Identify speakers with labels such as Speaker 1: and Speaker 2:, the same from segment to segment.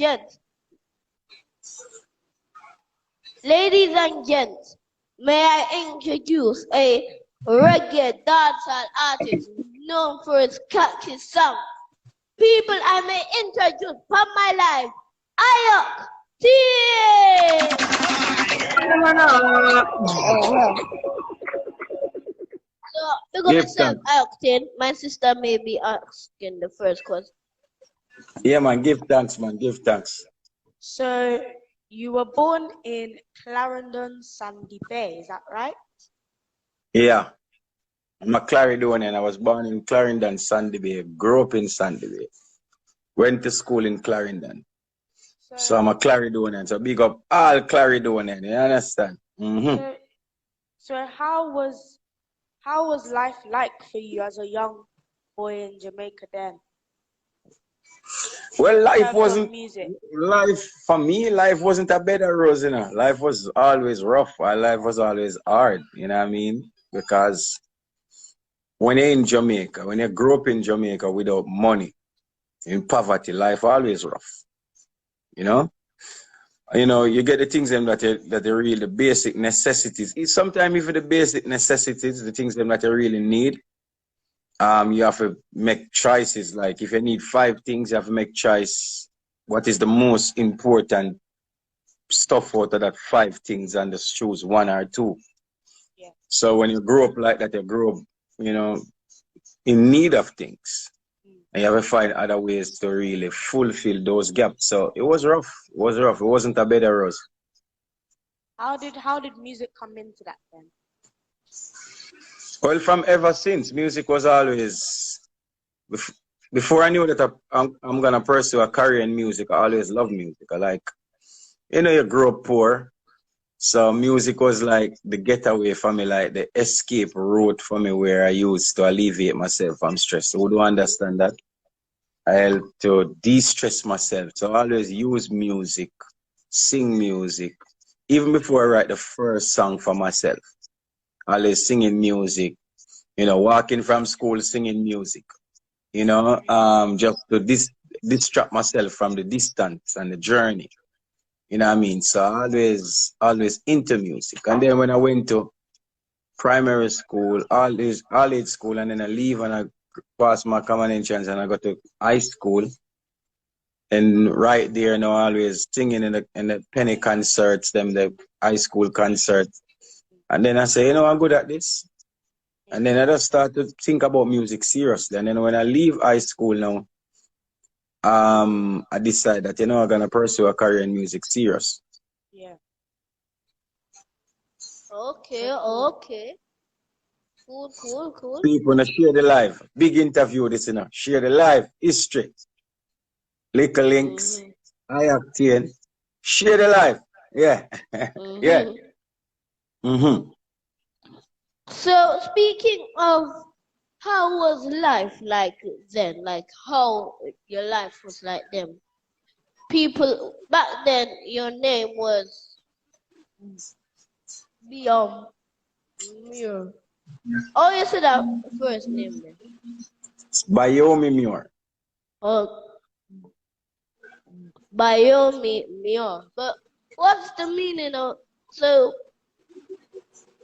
Speaker 1: gents, ladies and gents, may I introduce a reggae dancehall artist known for his catchy sound. People, I may introduce from my life, Ayok T. So we're gonna say Ayok T. My sister may be asking the first question.
Speaker 2: Yeah, man, give thanks, man, give thanks.
Speaker 3: So you were born in Clarendon, Sandy Bay, is that right?
Speaker 2: Yeah. I'm a Clarendonian. I was born in Clarendon, Sandy Bay. Grew up in Sandy Bay. Went to school in Clarendon. So I'm a Clarendonian. So big up all Clarendonian. You understand? Mm-hmm.
Speaker 3: So how was life like for you as a young boy in Jamaica then?
Speaker 2: Well, life wasn't life for me. Life wasn't a bed of roses, you know. Life was always rough. Life was always hard. You know what I mean? Because when you're in Jamaica, when you grow up in Jamaica without money, in poverty, life always rough. You know, you get the things that are really the basic necessities. Sometimes even the basic necessities, the things that you really need, you have to make choices. Like if you need 5 things, you have to make choice. What is the most important stuff out of that 5 things, and just choose 1 or 2.
Speaker 3: Yeah.
Speaker 2: So when you grow up like that, you grow up, in need of things. And you have to find other ways to really fulfill those gaps. So it was rough. It was rough. It wasn't a bed of roses.
Speaker 3: How did music come into that then?
Speaker 2: Well, from ever since, music was always, before I knew that I'm going to pursue a career in music, I always loved music. You grow up poor. So music was like the getaway for me, like the escape route for me, where I used to alleviate myself from stress. Who don't understand that? I help to de-stress myself. So I always use music, sing music. Even before I write the first song for myself, I always singing music, walking from school, singing music, just to distract myself from the distance and the journey. You know what I mean? So always into music. And then when I went to primary school, all age school, and then I leave and I pass my common entrance and I go to high school. And right there, always singing in the penny concerts, the high school concerts. And then I say, I'm good at this. And then I just start to think about music seriously. And then when I leave high school now, I decided that, I'm going to pursue a career in music serious.
Speaker 3: Yeah.
Speaker 1: Okay. Cool.
Speaker 2: People, share the live. Big interview this, Share the live. History. Little links. I obtain. Share the live. Yeah. Yeah.
Speaker 1: So speaking of, how was life like then? Like how your life was like then? People back then, your name was Muir. Oh, you said that first name then.
Speaker 2: Bayomi Muir.
Speaker 1: Oh, Bayomi Muir. But what's the meaning of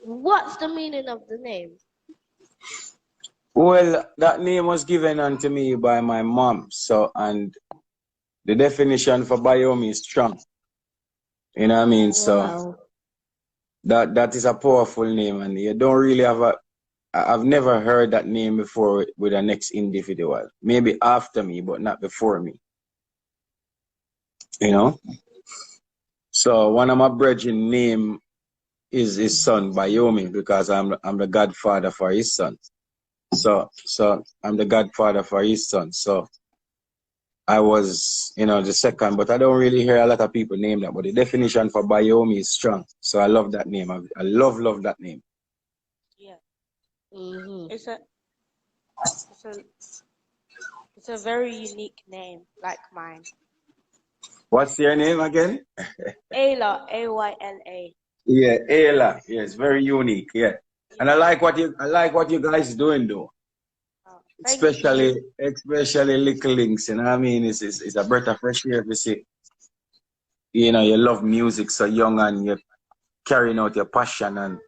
Speaker 1: what's the meaning of the name?
Speaker 2: Well, that name was given unto me by my mom. So, and the definition for Bayomi is strong. You know what I mean?
Speaker 1: Wow.
Speaker 2: So that is a powerful name, and you don't really I've never heard that name before with the next individual. Maybe after me, but not before me. So one of my brethren name is his son Bayomi, because I'm the godfather for his son. So I'm the godfather for his son. So I was, the second, but I don't really hear a lot of people name that. But the definition for Bayomi is strong. So I love that name. I love that name.
Speaker 3: Yeah. It's a very unique name, like mine.
Speaker 2: What's your name again?
Speaker 3: Ayla, Ayla.
Speaker 2: Yeah, Ayla. Yeah, it's very unique. Yeah. And I like what you guys doing though. Especially little links, you know what I mean? It's a breath of fresh air to see you love music so young and you're carrying out your passion. And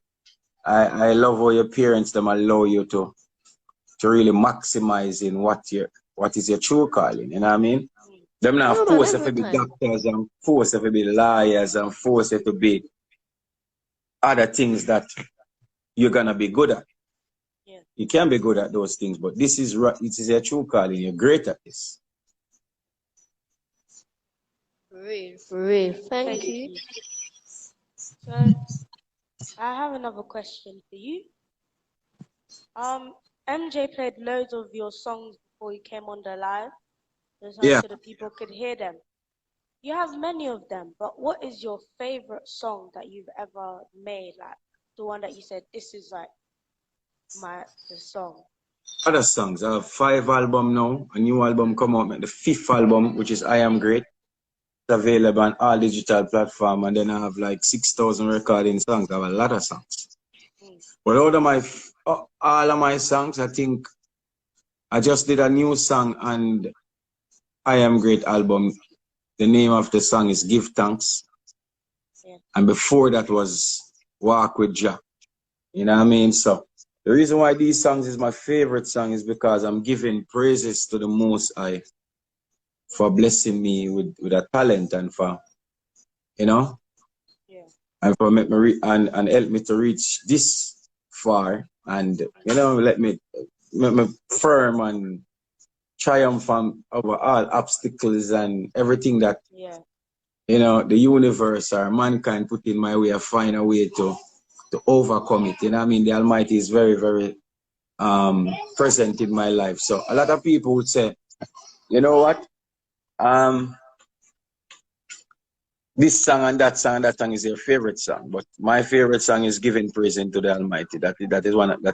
Speaker 2: I love how your parents them allow you to really maximize in what is your true calling. You know what I mean? Them not
Speaker 1: No, man,
Speaker 2: force you to
Speaker 1: every
Speaker 2: be
Speaker 1: time.
Speaker 2: doctors and force you to be lawyers and force you to be other things that you're gonna be good at.
Speaker 3: Yeah.
Speaker 2: You can be good at those things, but this is it is your true calling. You're great at this.
Speaker 1: For real, for real. Thank
Speaker 3: Thank
Speaker 1: you.
Speaker 3: you. So I have another question for you. MJ played loads of your songs before you came on the live,
Speaker 2: Yeah.
Speaker 3: so the people could hear them. You have many of them, but what is your favorite song that you've ever made? Like the one that you said, this is like the song.
Speaker 2: Other songs. I have 5 albums now. A new album come out, the 5th album, which is I Am Great. It's available on all digital platforms, and then I have like 6,000 recording songs. I have a lot of songs. But all of my songs, I think I just did a new song and I Am Great album. The name of the song is Give Thanks.
Speaker 3: Yeah.
Speaker 2: And before that was Walk with Jah. You know what I mean? So the reason why these songs is my favorite song is because I'm giving praises to the Most High for blessing me with a talent and for,
Speaker 3: Yeah.
Speaker 2: and for make me and help me to reach this far and, let me make me firm and triumph over all obstacles and everything that,
Speaker 3: Yeah.
Speaker 2: the universe or mankind put in my way. I find a way to overcome it. You know what I mean? The Almighty is very, very present in my life. So a lot of people would say, you know what? This song and that song is your favorite song. But my favorite song is Giving Praise to the Almighty. That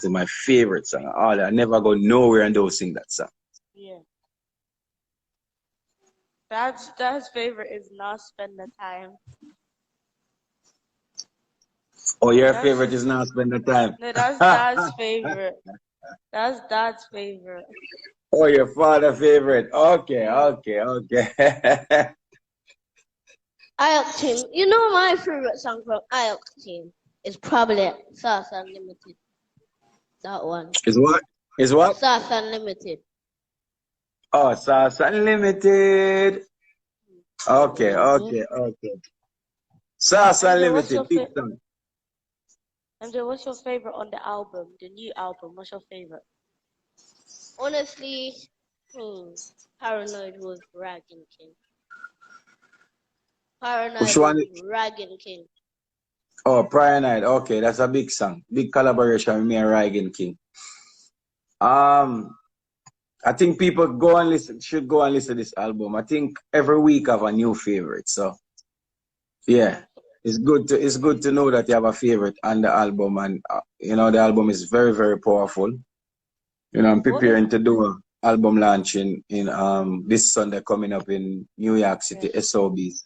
Speaker 2: is my favorite song. I never go nowhere and don't sing that song.
Speaker 3: Yeah. Dad's favorite is Not Spend the Time.
Speaker 2: Oh, your favorite is Not Spend the Time.
Speaker 3: No, that's Dad's favorite. That's Dad's favorite.
Speaker 2: Oh, your father's favorite. Okay.
Speaker 1: IELTS team. You know my favorite song from IELTS team is probably Sauce Unlimited. That one.
Speaker 2: Is what? Is what?
Speaker 1: Sauce Unlimited.
Speaker 2: Oh, Sauce Unlimited. Okay. Sauce Unlimited. Big song.
Speaker 3: MJ, what's your favorite on the album, the new album? What's your favorite?
Speaker 1: Honestly, Paranoid was Ragging King.
Speaker 2: Which one?
Speaker 1: Ragging King.
Speaker 2: Oh, Prior Night. Okay, that's a big song. Big collaboration with me and Ryan King. I think people should go and listen to this album. I think every week I have a new favorite. So yeah. It's good to know that you have a favorite on the album, and the album is very, very powerful. I'm preparing to do an album launch in this Sunday coming up in New York City, SOBs.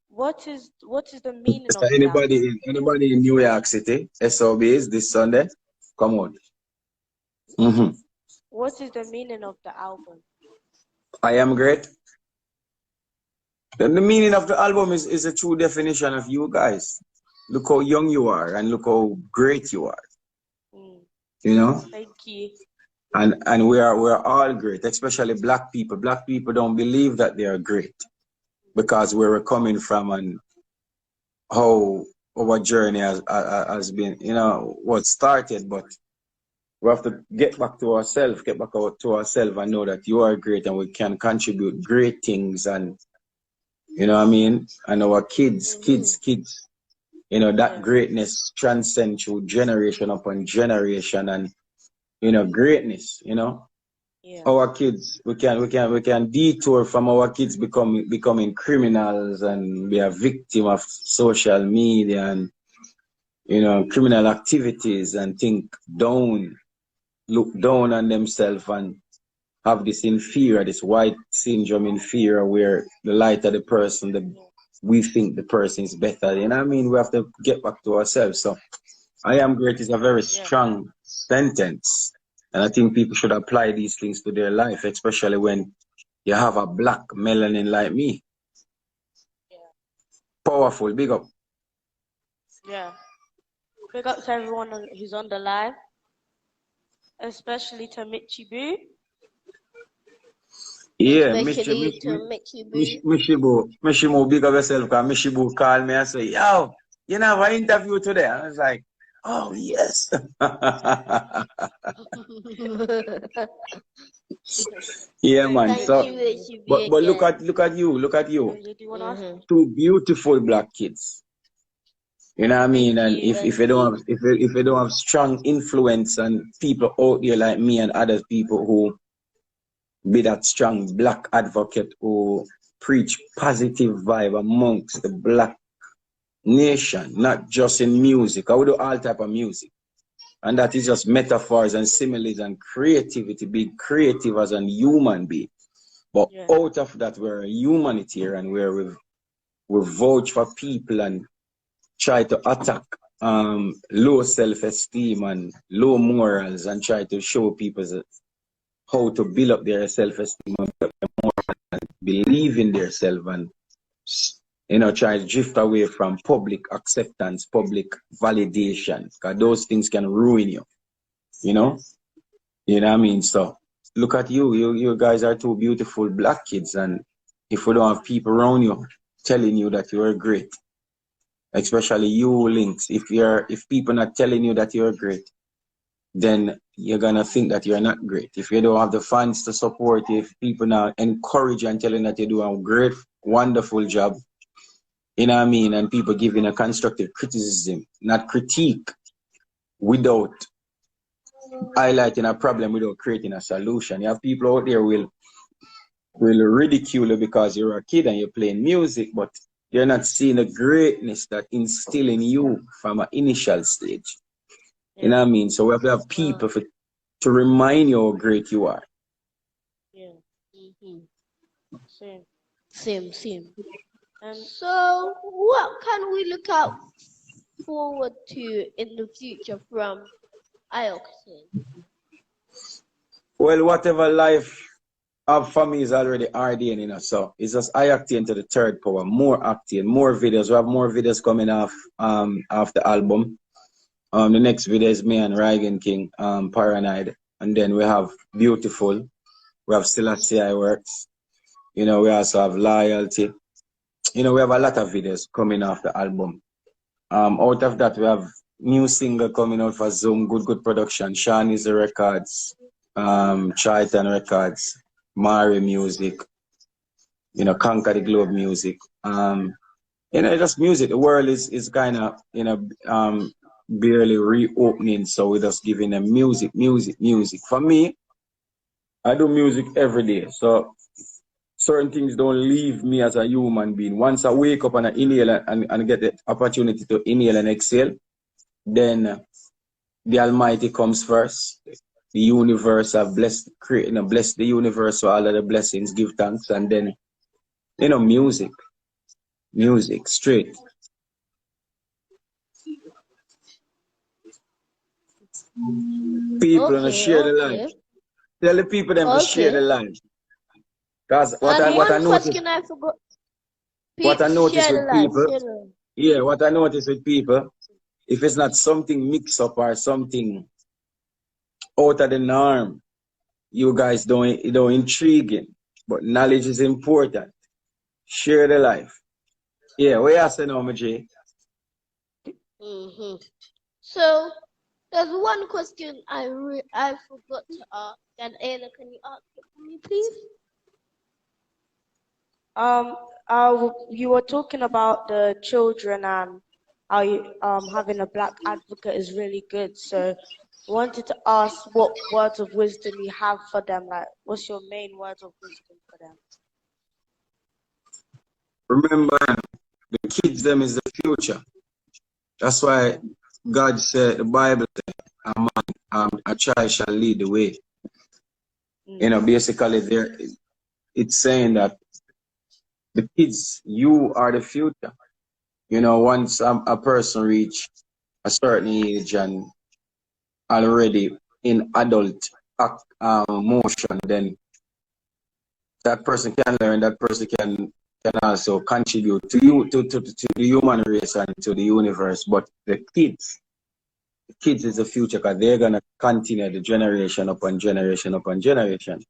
Speaker 3: What is the meaning
Speaker 2: So
Speaker 3: of the album?
Speaker 2: anybody in New York City, SOBs this Sunday, come on.
Speaker 3: What is the meaning of the album?
Speaker 2: I Am Great. The meaning of the album is a true definition of you guys. Look how young you are and look how great you are.
Speaker 3: Thank you.
Speaker 2: And we're all great, especially black people. Black people don't believe that they are great because where we're coming from and how our journey has been, what started. But we have to get back to ourselves, and know that you are great and we can contribute great things. And you know what I mean? And our kids, that greatness transcends through generation upon generation, and greatness, our kids, we can detour from our kids becoming criminals and be a victim of social media and criminal activities and look down on themselves and have this white syndrome inferior, where the lighter the person, we think the person is better. You know what I mean? We have to get back to ourselves. So I Am Great is a very strong sentence. And I think people should apply these things to their life, especially when you have a black melanin like me. Powerful, big up.
Speaker 3: Yeah. Big up to everyone who's on the live, especially to Mitchy Boo.
Speaker 2: Yeah,
Speaker 1: Especially to Mickey B.
Speaker 2: Mishibu, big up yourself, because Mishibu called me and say, yo, you know, have an interview today. I was like, oh, yes. Yeah,
Speaker 3: Very
Speaker 2: man.
Speaker 3: good
Speaker 1: Thank
Speaker 2: So,
Speaker 1: you,
Speaker 3: news.
Speaker 1: Mickey
Speaker 2: but
Speaker 1: B
Speaker 2: look
Speaker 1: again.
Speaker 2: at you.
Speaker 3: Do you want to ask?
Speaker 2: Two beautiful black kids. You know what I mean?
Speaker 1: Thank
Speaker 2: And
Speaker 1: you,
Speaker 2: if
Speaker 1: thank
Speaker 2: you don't
Speaker 1: you.
Speaker 2: have if you don't have strong influence and people out there like me and other people who be that strong black advocate who preach positive vibe amongst the black nation, not just in music. I would do all type of music. And that is just metaphors and similes and creativity, be creative as a human being. But
Speaker 3: Yeah.
Speaker 2: out of that, we're a humanitarian where we vouch for people and try to attack low self-esteem and low morals and try to show people how to build up their self-esteem and believe in themselves and try to drift away from public acceptance, public validation, because those things can ruin you, you know? You know what I mean? So look at you guys are two beautiful black kids, and if we don't have people around you telling you that you are great, especially you links, if people not telling you that you're great, then you're gonna think that you're not great. If you don't have the fans to support you, if people now encourage you and telling that you're doing a great, wonderful job, you know what I mean, and people giving a constructive criticism, not critique, without highlighting a problem, without creating a solution. You have people out there will ridicule you because you're a kid and you're playing music, but you're not seeing the greatness that instill in you from an initial stage.
Speaker 3: Yeah.
Speaker 2: You know what I mean? So we have to have people to remind you how great you are.
Speaker 3: Yeah. Same.
Speaker 1: Same.
Speaker 3: And
Speaker 1: So, what can we look out forward to in the future from Ioxin?
Speaker 2: Well, whatever life have for me is already RDN, so it's just I octane to the third power, more octane, more videos. We have more videos coming off the album. The next video is me and Ryan King, Paranoid. And then we have Beautiful. We have Still I Works. We also have Loyalty. We have a lot of videos coming off the album. Out of that, we have new single coming out for Zoom, Good Production, Sean is the Records, Triton Records, Mari Music, Conquer the Globe Music. Just music. The world is kind of, barely reopening, so we're just giving them music. For me, I do music every day, so certain things don't leave me as a human being. Once I wake up and I inhale and get the opportunity to inhale and exhale, then the Almighty comes first. The universe have blessed the universe for all of the blessings, give thanks, and then music straight. People gonna share the life. Tell the people them to share the life. Because what I
Speaker 1: one
Speaker 2: noticed,
Speaker 1: question I forgot.
Speaker 2: what I noticed with people,
Speaker 1: Share
Speaker 2: what I noticed with people, if it's not something mixed up or something out of the norm, you guys don't intriguing. But knowledge is important. Share the life. Yeah, what you say now, J?
Speaker 1: So there's one question I forgot to ask. And Ayla, can you ask it for me, please?
Speaker 3: you were talking about the children and how you, having a black advocate is really good. So I wanted to ask what words of wisdom you have for them. Like, what's your main words of wisdom for them?
Speaker 2: Remember, the kids them is the future. That's why God said, the Bible said, a child shall lead the way. Basically it's saying that the kids, you are the future. Once a person reach a certain age and already in adult motion, then that person can learn, that person can can also contribute to you to the human race and to the universe. But the kids is the future because they're gonna continue the generation upon generation upon generation.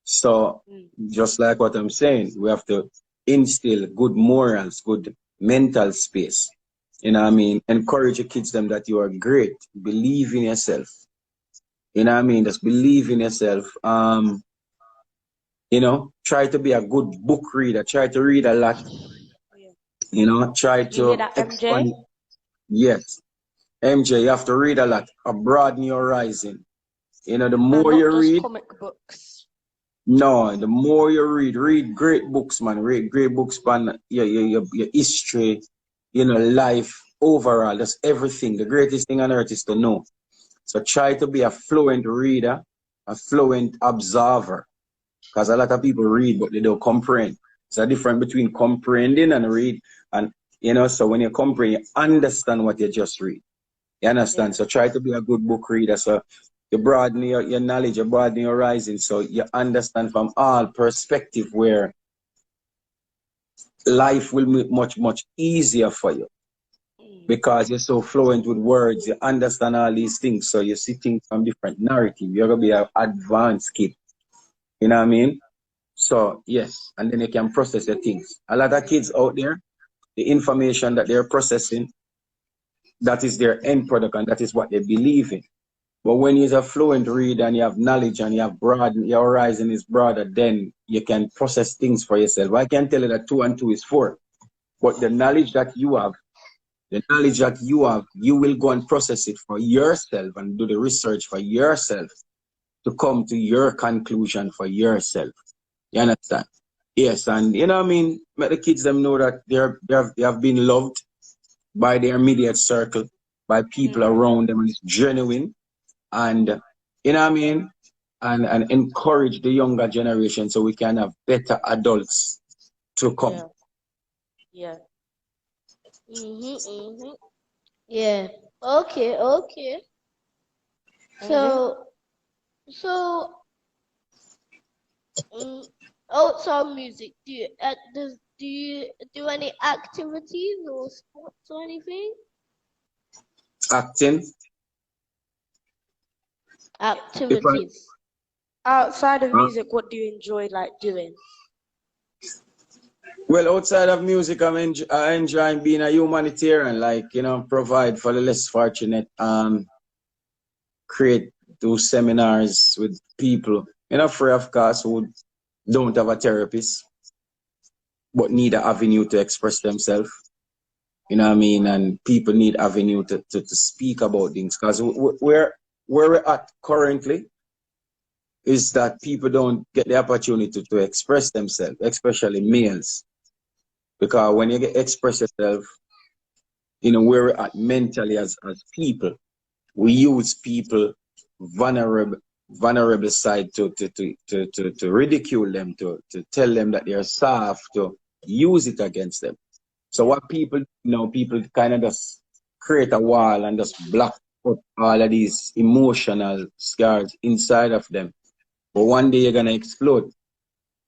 Speaker 2: So just like what I'm saying, we have to instill good morals, good mental space. You know what I mean? Encourage your kids them that you are great. Believe in yourself. You know what I mean? Just believe in yourself. You know, try to be a good book reader. Try to read a lot. You know, try
Speaker 3: You hear
Speaker 2: to
Speaker 3: that, MJ?
Speaker 2: expand. Yes. MJ, you have to read a lot. Broaden your horizon. You know, the
Speaker 3: And
Speaker 2: more
Speaker 3: not
Speaker 2: you
Speaker 3: just
Speaker 2: read,
Speaker 3: comic books.
Speaker 2: no, the more you read great books, man. Read great books, man. Your history, you know, life overall. That's everything. The greatest thing on earth is to know. So try to be a fluent reader, a fluent observer. Because a lot of people read, but they don't comprehend. It's a difference between comprehending and read. And, you know, so when you comprehend, you understand what you just read. You understand? So try to be a good book reader. So you broaden your knowledge, you broaden your horizon. So you understand from all perspective where life will be much, much easier for you. Because you're so fluent with words, you understand all these things. So you see things from different narrative. You're going to be an advanced kid. You know what I mean? So, yes. And then you can process your things. A lot of kids out there, the information that they're processing, that is their end product and that is what they believe in. But when you're a fluent reader and you have knowledge and you have broad, your horizon is broader, then you can process things for yourself. I can tell you that 2 and 2 is 4. But the knowledge that you have, you will go and process it for yourself and do the research for yourself to come to your conclusion for yourself. You understand? Yes, and you know what I mean? Let the kids them know that they have been loved by their immediate circle, by people around them, and it's genuine. And you know what I mean? And encourage the younger generation so we can have better adults to come.
Speaker 3: Yeah.
Speaker 1: Yeah. Okay. So outside music, do you do any activities or sports or anything?
Speaker 2: Acting.
Speaker 1: Activities.
Speaker 3: Outside of music, what do you enjoy like doing?
Speaker 2: Well, outside of music, I enjoy being a humanitarian, like, you know, provide for the less fortunate, do seminars with people, you know, free of cost, who don't have a therapist, but need an avenue to express themselves. You know what I mean? And people need avenue to speak about things. Because where we're at currently is that people don't get the opportunity to express themselves, especially males. Because when you get express yourself, you know, where we're at mentally as people, we use people vulnerable side to ridicule them, to tell them that they're soft, to use it against them. So what people, you know, people kind of just create a wall and just block up all of these emotional scars inside of them. But one day you're gonna explode.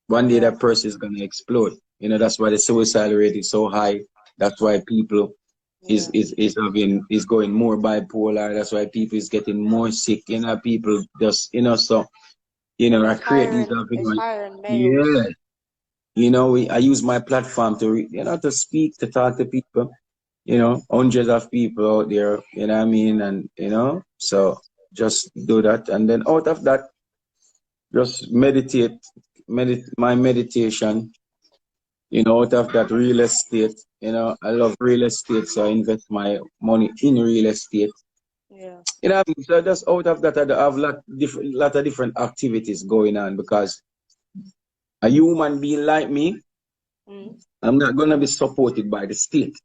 Speaker 2: One day that person is gonna explode. You know, that's why the suicide rate is so high. That's why people is going more bipolar. That's why people is getting more sick. You know, people just, you know, so, you know, I create these avenues. Yeah. You know, I use my platform to, you know, to speak, to talk to people, you know, hundreds of people out there, you know what I mean? And, you know, so just do that. And then out of that, just my meditation, you know, out of that real estate, you know, I love real estate, so I invest my money in real estate.
Speaker 3: Yeah.
Speaker 2: You know, so just out of that, I have lot of different activities going on because a human being like me, I'm not going to be supported by the state.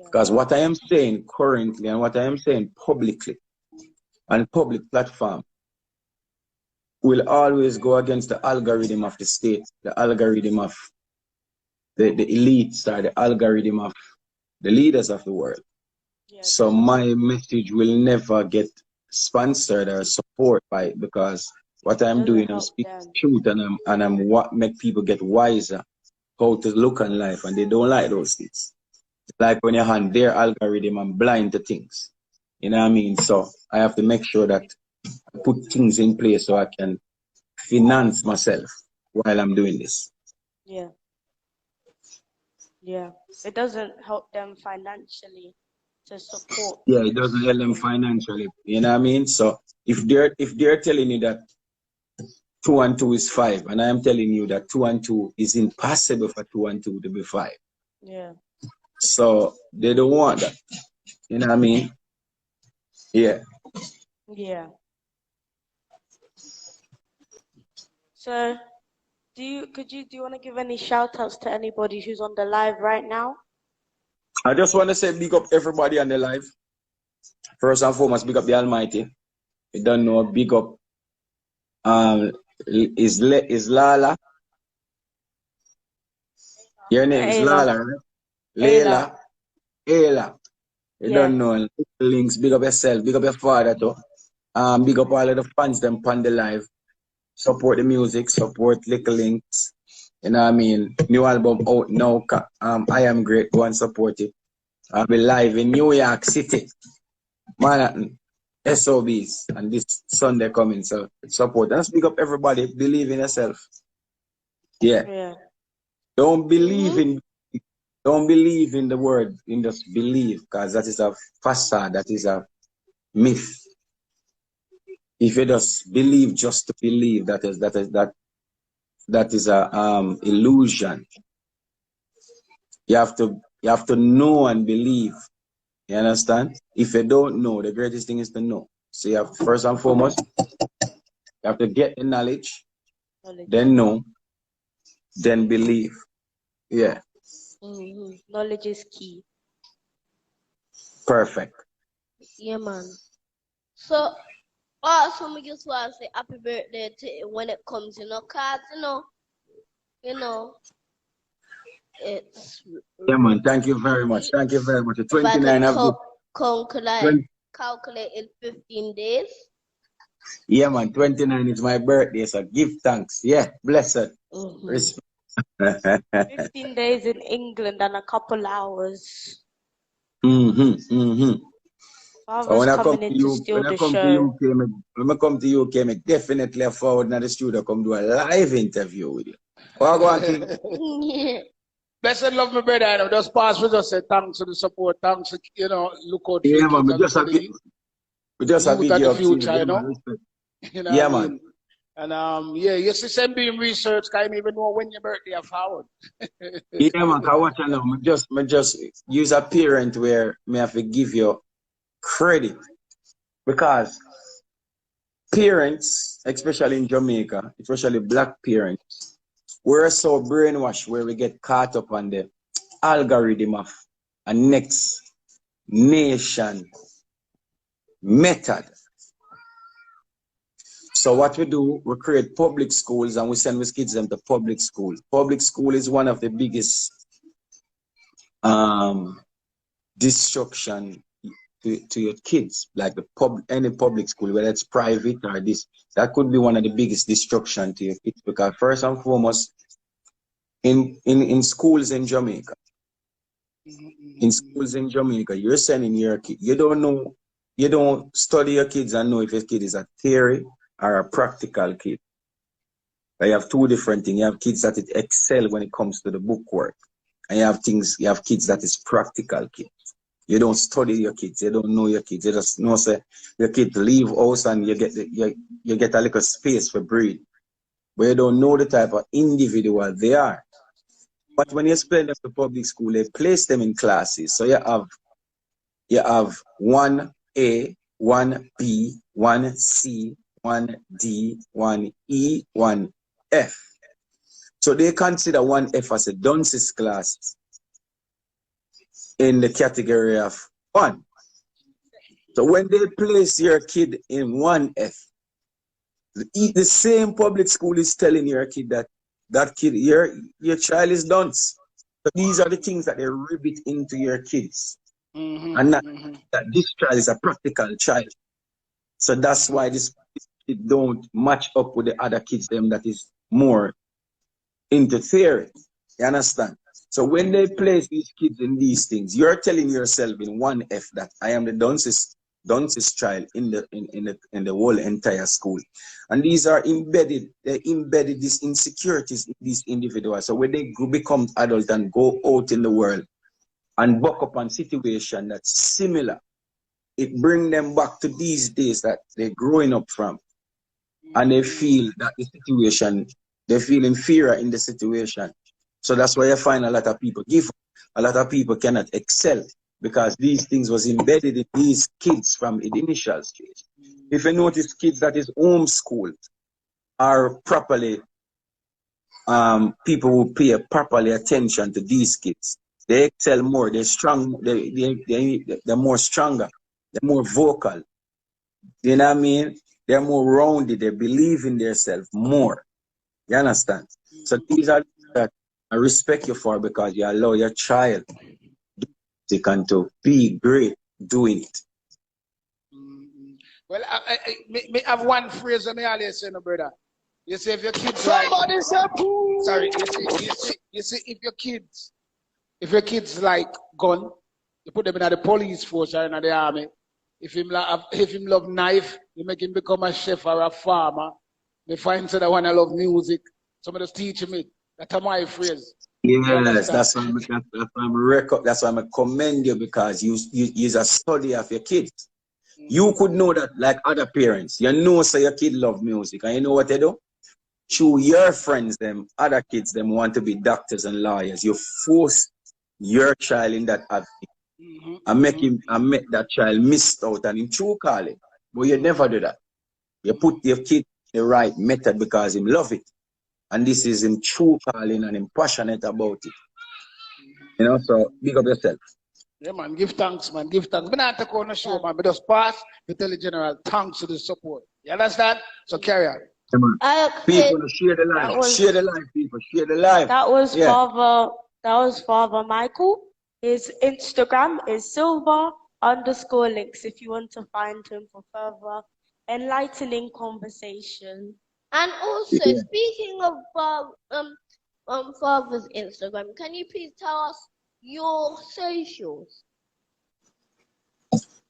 Speaker 2: Because what I am saying currently and what I am saying publicly on public platform will always go against the algorithm of the state, the algorithm of the elites, or the algorithm of the leaders of the world. So my message will never get sponsored or support by it because what I'm doing, I'm speaking truth and I'm what make people get wiser. how to look in life, and they don't like those things. Like when you hand their algorithm, I'm blind to things. You know what I mean? So I have to make sure that I put things in place so I can finance myself while I'm doing this.
Speaker 3: Yeah. Yeah. It doesn't help them financially to support.
Speaker 2: Yeah, it doesn't help them financially. You know what I mean? So if they're telling you that 2 and 2 is 5, and I am telling you that 2 and 2 is impossible for 2 and 2 to be 5.
Speaker 3: Yeah.
Speaker 2: So they don't want that. You know what I mean? Yeah.
Speaker 3: Yeah. So do you want to give any shout outs to anybody who's on the live right now?
Speaker 2: I just want to say big up everybody on the live. First and foremost, big up the Almighty. You don't know, big up is Lala. Your name is
Speaker 3: Ayla.
Speaker 2: Lala, right? Layla. Ayla. You
Speaker 3: Yeah.
Speaker 2: don't know. Links, big up yourself, big up your father too. Big up all of the fans them on the live. Support the music, support Little Links. You know what I mean? New album out now. I Am Great. Go and support it. I'll be live in New York City, Manhattan, SOBs, and this Sunday coming. So support. And speak up everybody. Believe in yourself. Yeah.
Speaker 3: Yeah.
Speaker 2: Don't believe in the word. In just believe, because that is a facade. That is a myth. If you just believe just to believe, that is a illusion. You have to know and believe. You understand? If you don't know, the greatest thing is to know. So you have first and foremost, you have to get the knowledge, then know, then believe. Yeah.
Speaker 3: Knowledge is key.
Speaker 2: Perfect.
Speaker 1: Yeah, man. So, also, we just want to say happy birthday to it when it comes, cause, it's
Speaker 2: Yeah, man. Thank you very much. Thank you very much. The
Speaker 1: if I
Speaker 2: 29
Speaker 1: could
Speaker 2: of
Speaker 1: calculate in 15 days.
Speaker 2: Yeah, man. 29 is my birthday, so give thanks. Yeah, blessed. Respect.
Speaker 3: 15 days in England and a couple hours.
Speaker 2: So when I come
Speaker 3: coming in
Speaker 2: to
Speaker 3: to
Speaker 2: you,
Speaker 3: steal
Speaker 2: when I
Speaker 3: the
Speaker 2: come to
Speaker 3: show.
Speaker 2: UK, when I come to UK, me definitely forward in the studio come do a live interview with you. Well, go on, King.
Speaker 1: Yeah.
Speaker 4: Blessed love, my brother. I know. Just pass with us. Say thanks for the support. Thanks for, look out for
Speaker 2: Yeah,
Speaker 4: your
Speaker 2: man.
Speaker 4: kids and for the
Speaker 2: We just a
Speaker 4: youth
Speaker 2: big
Speaker 4: of the
Speaker 2: up to you.
Speaker 4: future,
Speaker 2: Yeah,
Speaker 4: you know.
Speaker 2: man. Respect.
Speaker 4: You know
Speaker 2: Yeah,
Speaker 4: what I
Speaker 2: man.
Speaker 4: mean? And yeah, you see, send being research. I don't even know when your birthday are forward.
Speaker 2: Yeah, man. I watch you now. Me just use a parent where me have to give you credit, because parents, especially in Jamaica, especially black parents, we're so brainwashed where we get caught up on the algorithm of a next nation method. So what we do, we create public schools and we send our kids them to public school. Public school is one of the biggest destruction to your kids. Like any public school, whether it's private or this, that could be one of the biggest destruction to your kids. Because first and foremost, in schools in Jamaica, you're sending your kid. You don't study your kids and know if your kid is a theory or a practical kid. But you have two different things. You have kids that excel when it comes to the book work, and you have kids that is practical kids. You don't study your kids. You don't know your kids. You just know say your kid leave house and you get a little space for breed, but you don't know the type of individual they are. But when you send them to public school, they place them in classes. So you have 1A, 1B, 1C, 1D, 1E, 1F. So they consider 1F as a dunces class in the category of 1. So when they place your kid in 1F, the same public school is telling your kid that kid, your child is dunce. So these are the things that they ribbit into your kids. And not that this child is a practical child. So that's why this kid don't match up with the other kids them that is more into theory. You understand? So when they place these kids in these things, you're telling yourself in one F that I am the dunce's child in the whole entire school. And these are embedded, they embedded these insecurities in these individuals. So when they become adults and go out in the world and buck up on situation that's similar, it brings them back to these days that they're growing up from. And they feel that the situation, they feel inferior in the situation. So that's why I find a lot of people give up. A lot of people cannot excel because these things was embedded in these kids from the initial stage. If you notice kids that is homeschooled are properly, people who pay properly attention to these kids. They excel more, they're strong, they're more stronger, they're more vocal. You know what I mean? They're more rounded, they believe in themselves more. You understand? So these are that I respect you for because you allow your child to be great doing it.
Speaker 4: Well, I have one phrase that I always say, no, brother. You say if your kids like, sorry, you see if your kids like gun, you put them in the police force or in the army. If him love knife, you make him become a chef or a farmer. They find that one I love music. Somebody just teach me. That's my phrase.
Speaker 2: Yes, that's why I commend you because you're a study of your kids. You could know that like other parents. You know so your kid love music and you know what they do? Through your friends, them other kids, them want to be doctors and lawyers. You force your child in that avenue and make that child missed out and him true calling. But you never do that. You put your kid in the right method because him love it. And this is him true calling and him passionate about it. You know, so big up yourself.
Speaker 4: Yeah, man, give thanks, man, give thanks. But not to go on the show, man, but just pass to tell the general thanks to the support. You understand? So carry on.
Speaker 2: People share the life. Share the life, people. Share the life.
Speaker 3: That was Father Michael. His Instagram is silver_links if you want to find him for further enlightening conversation.
Speaker 1: And also, speaking of Father's Instagram, can you please tell us your socials?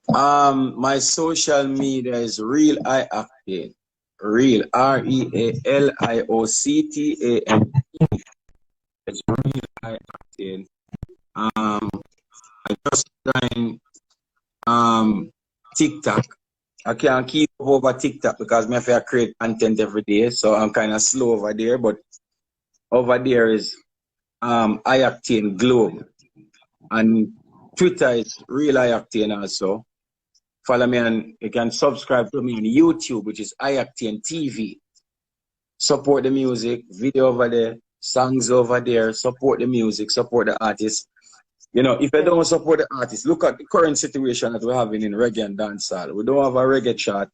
Speaker 2: My social media is Real I Acting. Real REALIOCTAN. It's Real I Acting. I just joined TikTok. I can't keep up over TikTok because I have to create content every day, so I'm kind of slow over there. But over there is I Acting Globe, and Twitter is Real I Acting also. Follow me and you can subscribe to me on YouTube, which is I Acting TV. Support the music, video over there, songs over there. Support the music, support the artists. You know, if you don't support the artists, look at the current situation that we're having in reggae and dancehall. We don't have a reggae chart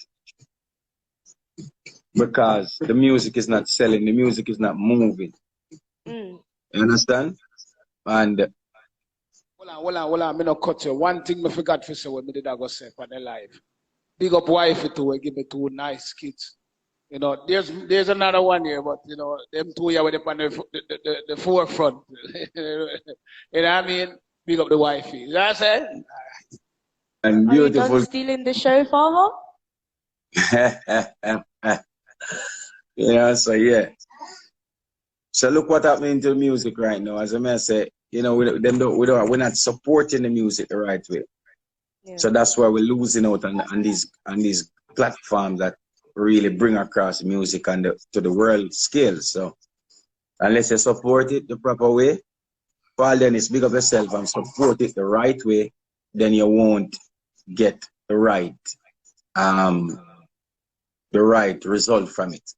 Speaker 2: because the music is not selling, the music is not moving. You understand? And
Speaker 4: Hold on. I'm not cut you. One thing I forgot to say when I did I go say for the live. Big up wifey too, give me two nice kids. You know, there's another one here, but you know, them two here with them on the forefront. You know what I mean? Big up the wifey. You know what I'm saying?
Speaker 2: And
Speaker 3: Are you
Speaker 2: beautiful.
Speaker 3: done stealing the show, Father?
Speaker 2: Yeah, so yeah. So look what happening to music right now. As I may say, you know, we're not supporting the music the right way. Yeah. So that's why we're losing out on these platforms that really bring across music and to the world scale. So unless you support it the proper way, Paul Dennis, big up yourself and support it the right way, then you won't get the right result from it.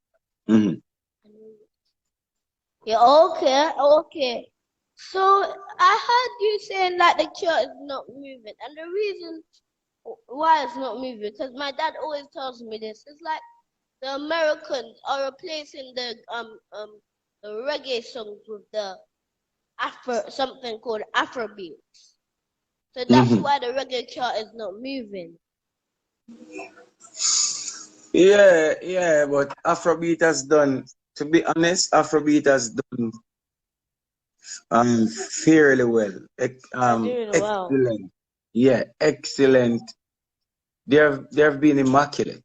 Speaker 1: Yeah, okay. So I heard you saying that the church is not moving, and the reason why it's not moving, because my dad always tells me this. It's like the Americans are replacing the reggae songs with the something called Afrobeats. So that's why the reggae chart is not moving.
Speaker 2: Yeah, but Afrobeat has done, to be honest, Afrobeat has done Fairly well.
Speaker 3: They're doing well.
Speaker 2: Excellent. Yeah, excellent. They have been immaculate.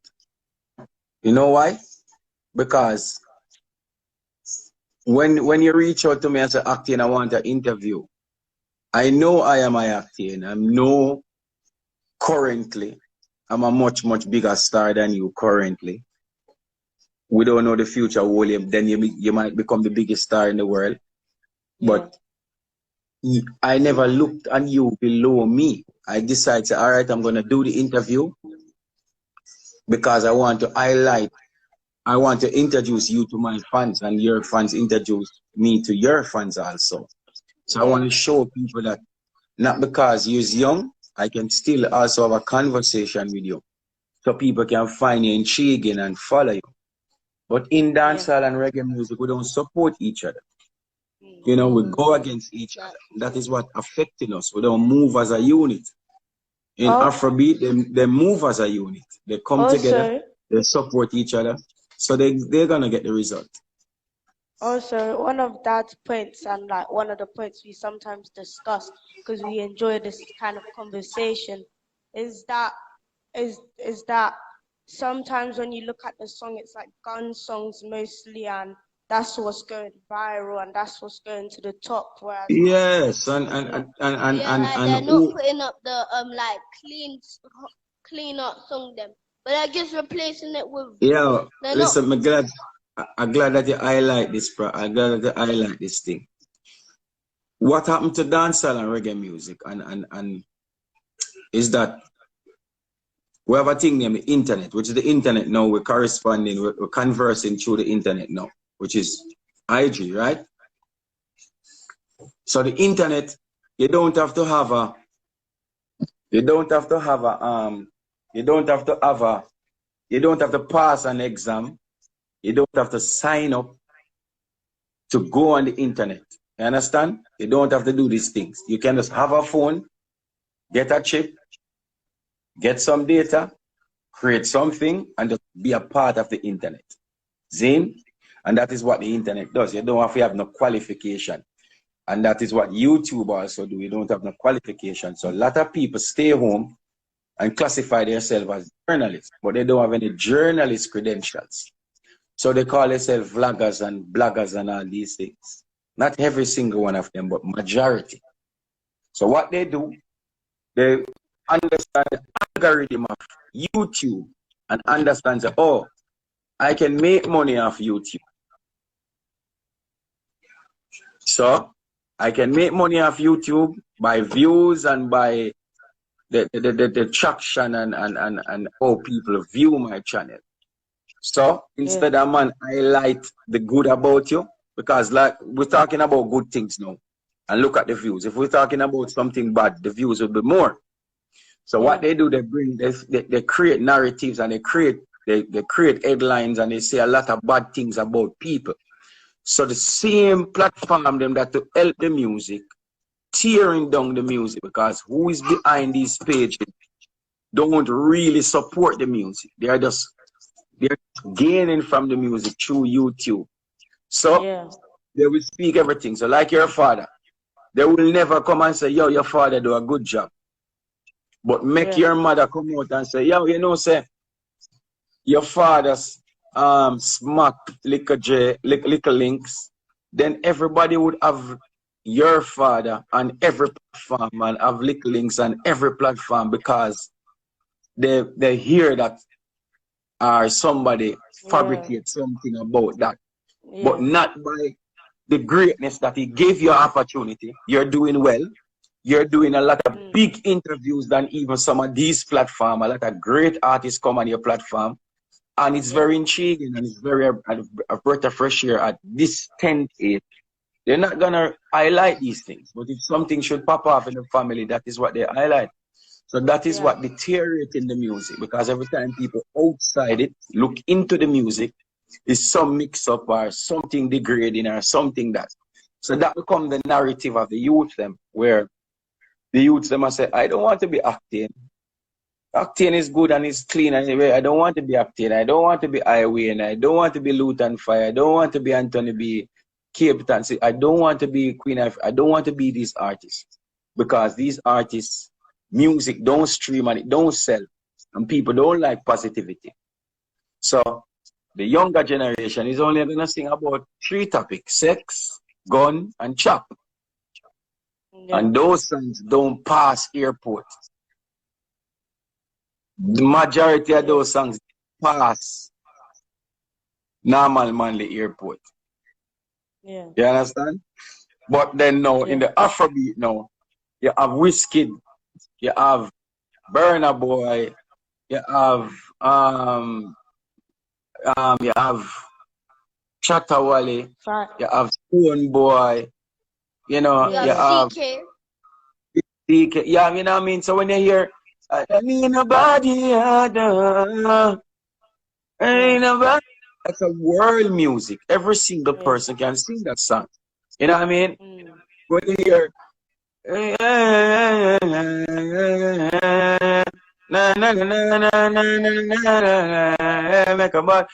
Speaker 2: You know why? Because when you reach out to me as an actor and I want an interview, I know I am an actor and I know currently I'm a much bigger star than you currently. We don't know the future, William. Then you might become the biggest star in the world. But I never looked on you below me. I decided, all right, I'm going to do the interview because I want to introduce you to my fans and your fans introduce me to your fans also. So I want to show people that not because you're young, I can still also have a conversation with you. So people can find you intriguing and follow you. But in dancehall and reggae music, we don't support each other. You know, we go against each other. That is what affecting us. We don't move as a unit. In Afrobeat, they move as a unit. They come together, they support each other. So they're going to get the result.
Speaker 3: Also, one of Dad's points and like one of the points we sometimes discuss because we enjoy this kind of conversation is that sometimes when you look at the song, it's like gun songs mostly, and that's what's going viral and that's what's going to the top. Whereas
Speaker 2: yes, and
Speaker 1: they're not putting up the like clean up song them, but they're just replacing it with.
Speaker 2: Listen, I'm glad that you highlight this, bro. I'm glad that you highlight this thing. What happened to dancehall and reggae music and is that we have a thing named the internet, which is the internet now. We're corresponding, we're conversing through the internet now, which is IG, right? So the internet, you don't have to pass an exam. You don't have to sign up to go on the internet. You understand? You don't have to do these things. You can just have a phone, get a chip, get some data, create something, and just be a part of the internet. Zane? And that is what the internet does. You don't have to have no qualification. And that is what YouTube also do. You don't have no qualification. So a lot of people stay home and classify themselves as journalists, but they don't have any journalist credentials. So they call themselves vloggers and bloggers and all these things. Not every single one of them, but majority. So what they do, they understand the algorithm of YouTube and understand that, oh, I can make money off YouTube. So I can make money off YouTube by views and by the traction and how people view my channel. So instead of man highlight the good about you, because like we're talking about good things now, and look at the views. If we're talking about something bad, the views will be more. So what they do, they create narratives and they create headlines and they say a lot of bad things about people. So the same platform them that to help the music, tearing down the music, because who is behind these pages don't really support the music. They're gaining from the music through YouTube. So they will speak everything. So like your father, they will never come and say, yo, your father do a good job. But make your mother come out and say, yo, you know, say, your father's smack little links, then everybody would have your father on every platform and have little links on every platform because they hear that or somebody fabricate something about that. But not by the greatness that he gave you opportunity. You're doing well. You're doing a lot of big interviews than even some of these platforms. A lot of great artists come on your platform. And it's very intriguing and it's very a breath of fresh air at this 10th age. They're not going to highlight these things. But if something should pop off in the family, that is what they highlight. So that is what deteriorates in the music. Because every time people outside it look into the music, is some mix-up or something degrading or something that. So that becomes the narrative of the youth them, where the youth them say, I don't want to be acting. Acting is good and it's clean anyway. I don't want to be acting. I don't want to be Highway and I don't want to be Loot and Fire. I don't want to be Anthony B. keep it and say, I don't want to be Queen of, I don't want to be these artists because these artists, music don't stream and it don't sell, and people don't like positivity. So the younger generation is only going to sing about 3 topics: sex, gun, and chop.
Speaker 3: Yeah.
Speaker 2: And those songs don't pass airport. The majority of those songs pass normal Manly airport.
Speaker 3: Yeah.
Speaker 2: You understand? But then now in the Afrobeat now, you have Wizkid, you have Burna Boy, you have Chatawale, you have Stone Boy, you know,
Speaker 1: You
Speaker 2: you have
Speaker 1: have CK.
Speaker 2: DK. Yeah, you know what I mean? So when you hear I need nobody other, ain't nobody, that's a world music. Every single person can sing that song. You know what I mean? When you hear na na na na na na na make a bad.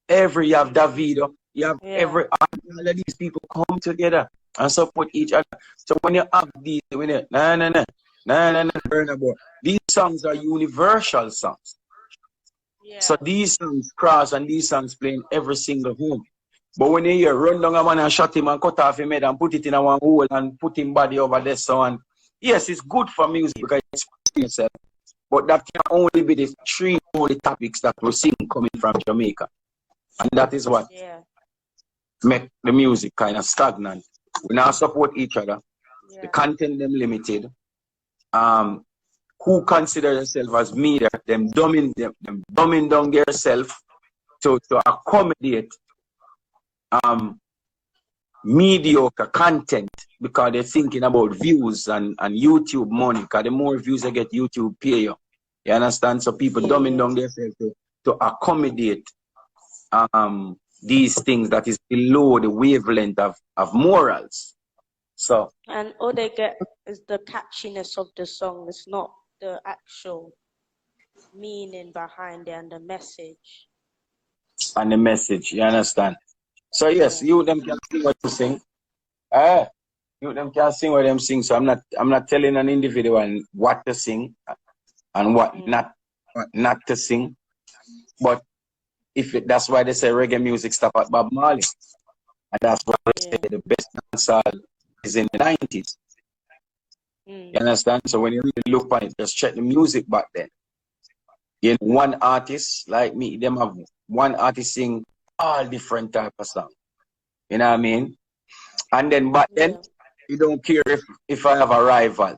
Speaker 2: Every you have Davido, you have every all of these people come together and support each other. So when you have these, when you na na na na na na Burna Boy, these songs are universal songs. So these songs cross and these songs play in every single home. But when you hear run down a man and shot him and cut off him head and put it in a one hole and put him body over there, so on. Yes, it's good for music because it's yourself. But that can only be the 3 only topics that we sing coming from Jamaica. And that is what make the music kind of stagnant. We now support each other. The content them limited. Who consider themselves as media, them dumbing down themselves to accommodate mediocre content because they're thinking about views and YouTube money, because the more views they get, YouTube pay you. You understand? So people dumbing down themselves to accommodate these things that is below the wavelength of morals. So
Speaker 3: and all they get is the catchiness of the song. It's not the actual meaning behind it and the message.
Speaker 2: And the message, you understand? So yes, you them can sing what you sing. You them can sing what them sing. So I'm not telling an individual what to sing and what not to sing. But that's why they say reggae music stop at Bob Marley. And that's why they say the best dancehall is in the 90s. You understand? So when you really look at it, just check the music back then. You know, one artist like me, them have one artist sing all different type of songs. You know what I mean? And then back then, you don't care if I have a rival.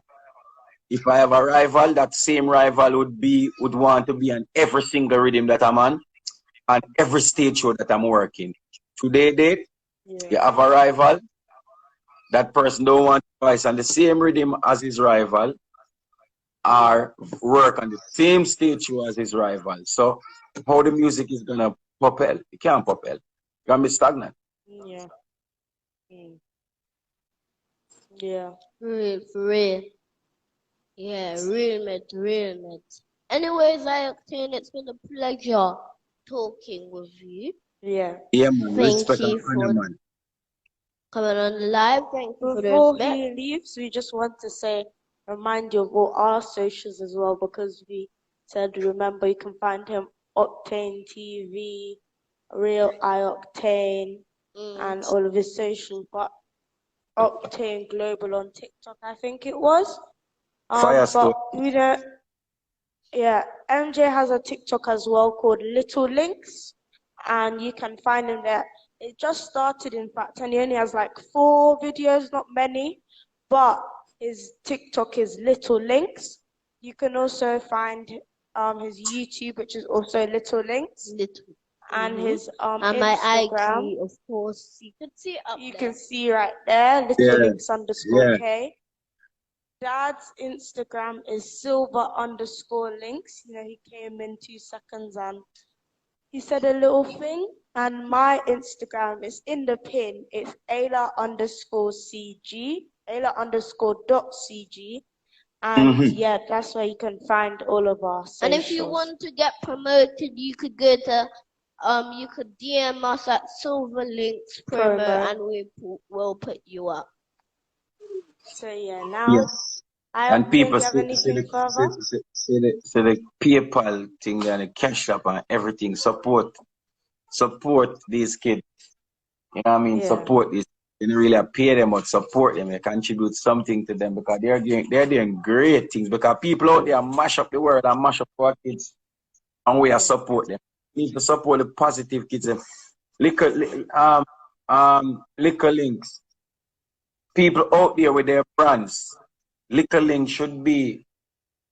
Speaker 2: If I have a rival, that same rival would want to be on every single rhythm that I'm on and every stage show that I'm working. Today, you have a rival. That person don't want to voice on the same rhythm as his rival or work on the same stage show as his rival. So how the music is gonna propel? It can't propel. It's gonna be stagnant.
Speaker 3: Real,
Speaker 1: for real. Yeah, real mate. Anyways, I Octane, it's been a pleasure talking with you.
Speaker 2: Yeah, man.
Speaker 1: Thank
Speaker 2: Respect
Speaker 1: you
Speaker 2: and honor,
Speaker 1: for
Speaker 2: man.
Speaker 1: coming on the live. Thank you for the
Speaker 3: before
Speaker 1: respect.
Speaker 3: he leaves, we just want to say, remind you of all our socials as well, because we said, remember, you can find him Octane TV, Real Octane, and all of his socials, but Octane Global on TikTok, I think it was.
Speaker 2: Firestone.
Speaker 3: But we don't. Yeah, MJ has a TikTok as well called Little Links, and you can find him there. It just started, in fact, and he only has like 4 videos, not many, but his TikTok is Little Links. You can also find his YouTube, which is also Little Links, and his
Speaker 1: and
Speaker 3: Instagram.
Speaker 1: my IG, of course, you can see up
Speaker 3: You
Speaker 1: there.
Speaker 3: can see right there, Little Links _K. Dad's Instagram is silver_links. You know, he came in 2 seconds and he said a little thing. And my Instagram is in the pin. It's Ayla_CG, Ayla_.cg. And yeah, that's where you can find all of our socials.
Speaker 1: And if you want to get promoted, you could go to you could DM us at Silver Links Promo and we'll put you up.
Speaker 3: So yeah, now
Speaker 2: Yes. And people
Speaker 3: have
Speaker 2: say
Speaker 3: anything further?
Speaker 2: the PayPal thing and the Cash App and everything. Support these kids. You know what I mean?
Speaker 3: Yeah.
Speaker 2: Support these. You don't really pay them, but support them. You contribute something to them because they're doing great things. Because people out there mash up the world and mash up our kids, and we are support them. We need to support the positive kids. Liquor links. People out there with their brands. Liquor link should be,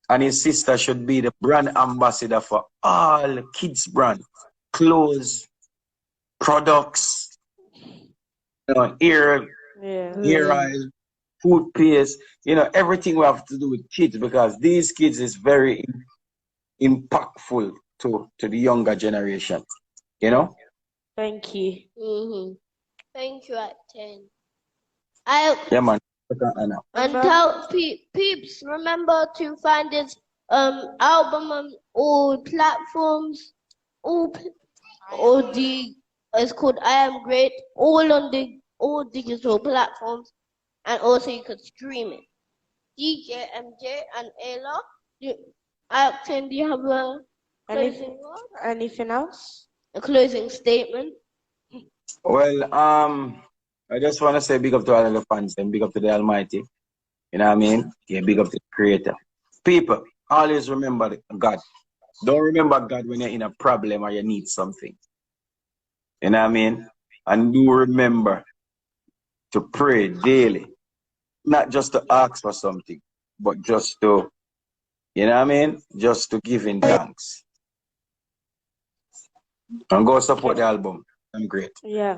Speaker 2: and his sister should be the brand ambassador for all kids' brand, clothes, products, ear oil, food paste, everything we have to do with kids because these kids is very impactful to the younger generation.
Speaker 3: Thank you.
Speaker 1: Thank you at 10.
Speaker 2: Yeah, man.
Speaker 1: And tell peeps, remember to find his album on all platforms, it's called I Am Great, all digital platforms, and also you could stream it. DJMJ and Ayla, Acton, do you have a closing word?
Speaker 3: Anything else?
Speaker 1: A closing statement?
Speaker 2: Well, I just want to say big up to all of the fans and big up to the Almighty. You know what I mean? Yeah, big up to the Creator. People, always remember God. Don't remember God when you're in a problem or you need something. You know what I mean? And do remember to pray daily. Not just to ask for something, but just to, you know what I mean? Just to give in thanks. And go support the album. I'm great.
Speaker 3: Yeah.